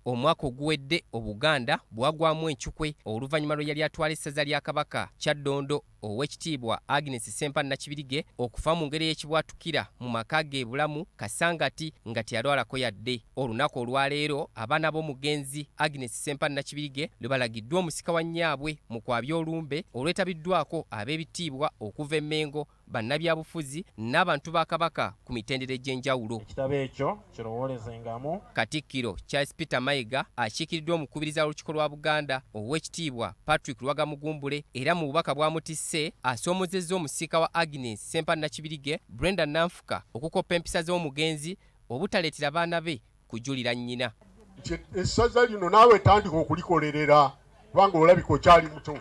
omwaka oguwedde Obuganda bwagwamu enchukwe oluvannyuma lwe yali atwala essaza lya Kabaka Kyaddondo Oweekitiibwa Agnes Ssempa Nakibirige okufa mu ngeri y'ekibwatukira mu maka ge bulamu kasangati nga teyalwalako yadde. Olunaku olwaleero abaana b'omugenzi Agnes Ssempa Nakibirige lwe balagiddwa omusika wa nnyaabwe mu Okwabya Olumbe olwetabiddwako ab'ebitiibwa okuva e Mengo, bannabyabufuzi n'abantu ba Kabaka ku mitendera egy'enjawulo. Ekitabo ekyo kirowoolezengamu. Katikkiro Charles Peter Mayiga akiikiriddwa omukubiriza w'olukiiko lwa Buganda Oweekitiibwa Patrick Lwagamugumbule era mu bubaka bw'amutisse asoomozezza omusika wa Agnes Ssempa Nakibirige Brenda Nanfuka okukoppa empisa z'omugenzi obutaleetera baana be kujulira nnyina. Essaza lino naawe tandika okulikolerera kubanga olabika okyali muto.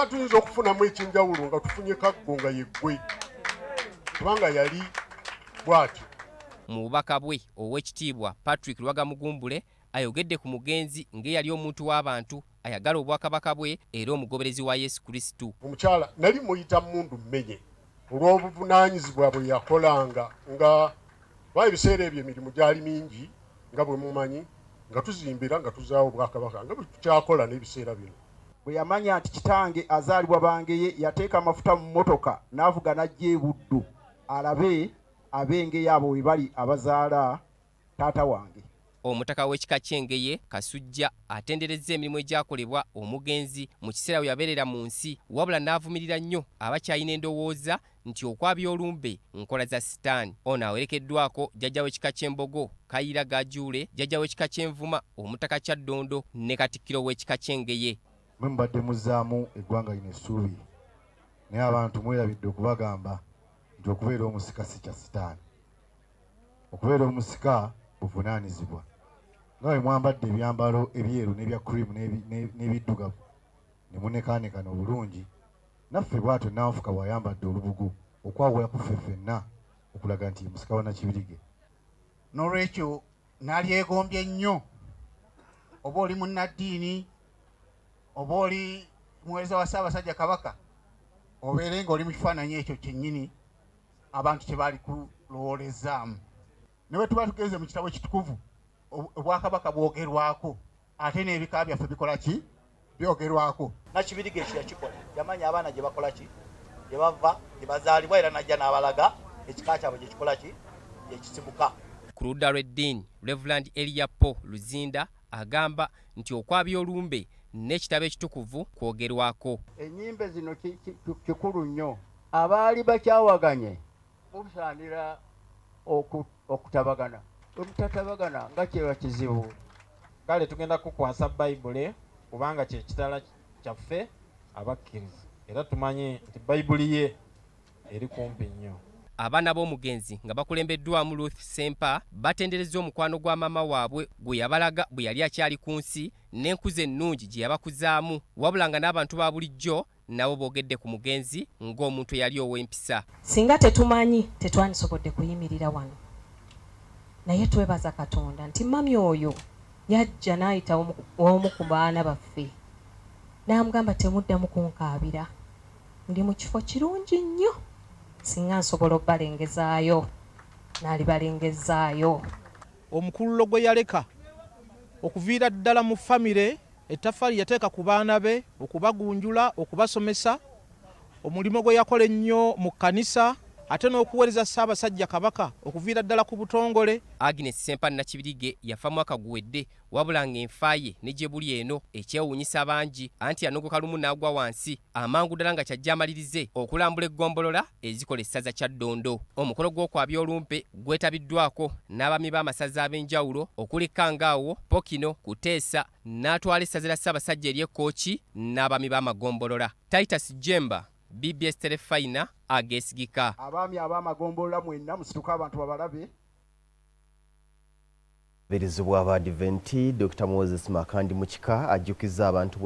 Tuyinza okufunamu ekyenjawulo nga tufunye Kaggo nga yeggwe kubanga yali bw'atyo. Mu bubaka bwe Oweekitiibwa Patrick Lwagamugumbule ayogedde ku mugenzi ng'eyali omuntu w'abantu ayagala obwakabaka bwe era omugoberezi wa Yesu Kristo. Omukyala nali muyita mundu mmenye olw'obuvunaanyizibwa bwe yakolanga nga ebiseera ebyo emirimu gyali mingi nga bwe mumanyi nga tuzimbira nga tuzaawo obwakabaka nga bwe tukyakola n'ebiseera bino. Bwe yamanya nti kitange azaalibwa bangeye yateeka amafuta mu mmotoka n'avuga n'ajja e Buddu alabe ab'engeye abo we bali abazaala taata wange. Omutaka w'ekika ky'Engeye Kasujja atenderezza emirimu egyakolebwa omugenzi mu kiseera we yabeerera mu nsi wabula n'avumirira nnyo abakyalina endowooza nti Okwabya Olumbe nkola za sitaani. Ono awerekeddwako jjajja w'ekika ky'Embogo Kayira Gajuule, jjajja w'ekika ky'Envuma Omutaka Kyaddondo ne Katikkiro w'ekika ky'Engeye. Mwe mubadde muzzaamu eggwanga lino essuubi naye abantu mwerabidde okubagamba nti okubeera omusika si kya sitaani. Okubeera omusika buvunaanyizibwa. Nga bwe mwambadde ebyambalo ebyeru n'ebya cream n'ebiddugavu ne munekaanekana obulungi, naffe bw'atyo Nanfuka bw'ayambadde olubugu okwawula ku ffe ffenna okulaga nti musika wa Nakibirige. N'olwekyo nalyegombye nnyo, oba oli munnaddiini oba oli muweereza wa Ssaabasajja Kabaka, obeere ng'oli mu kifaananyi ekyo kyennyini abantu kye baali kulowoolezaamu. Ne bwe tuba tugenze mu kitabo ekitukuvu obwakabaka bwogerwako ate n'ebika byaffe bikola ki? Byogerwako. Nakibirige ekyo yakikola, yamanya abaana gye bakola ki, gye bava, gye bazaalibwa era najja n'abalaga ekika kyabwe gye kikola ki, gye kisibuka. Ku ludda lw'eddiini Reverend Eliyapo Luzinda agamba nti Okwabya Olumbe n'ekitabo ekitukuvu kwogerwako. Ennyimbe zino kikulu nnyo. Abaali bakyawaganye musaanira okutabagana. Obutatabagana nga kyeba kizibu. Kale tugenda kukwasa Bayibuli kubanga kye kitala kyaffe abakkiriza era tumanye nti Bayibuli ye eri kumpi nnyo. Abaana b'omugenzi nga bakulembeddwamu Ruth Ssempa batenderezza omukwano gwa maama waabwe gwe yabalaga bwe yali akyali ku nsi n'enkuza ennungi gye yabakuzaamu wabula nga n'abantu ba bulijjo nabo boogedde ku mugenzi ng'omuntu eyali ow'empisa. Singa tetumanyi tetwandisobodde kuyimirira wano, naye twebaza Katonda nti mami oyo yajja n'ayita omu ku baana baffe n'amugamba temuddamu kunkaabira, ndi mu kifo kirungi nnyo, singa nsobola obbalengezaayo n'alibalengezaayo. Omukululo gwe yaleka okuviira ddala mu famire, ettaffaali yateeka ku baana be okubagunjula, okubasomesa, omulimo gwe yakola ennyo mu kkanisa ate n'okuweereza Ssaabasajja Kabaka okuviira ddala ku butongole. Agnes Ssempa Nakibirige yafa mwaka guwedde wabula ng'enfa ye ne gye buli eno ekyewuunyisa bangi anti yanogoka lumu n'agwa wansi amangu ddala nga kyajja amalirize okulambula eggombolola ezikola essaza Kyaddondo. Omukolo gw'Okwabya Olumbe gwetabiddwako n'abami b'amasaza ab'enjawulo okuli Kangaawo, Pokino, Kuteesa n'atwala essaza lya Ssaabasajja ery'Ekkooki n'abami b'amagombolola. Titus Jemba, BBS Telefayina ageesigika. Abaami ab'amagombolola mwenna musituka abantu babalabe. Berizibwa Abadiventi Dr. Moses Makandi Mukika ajjukiza abantu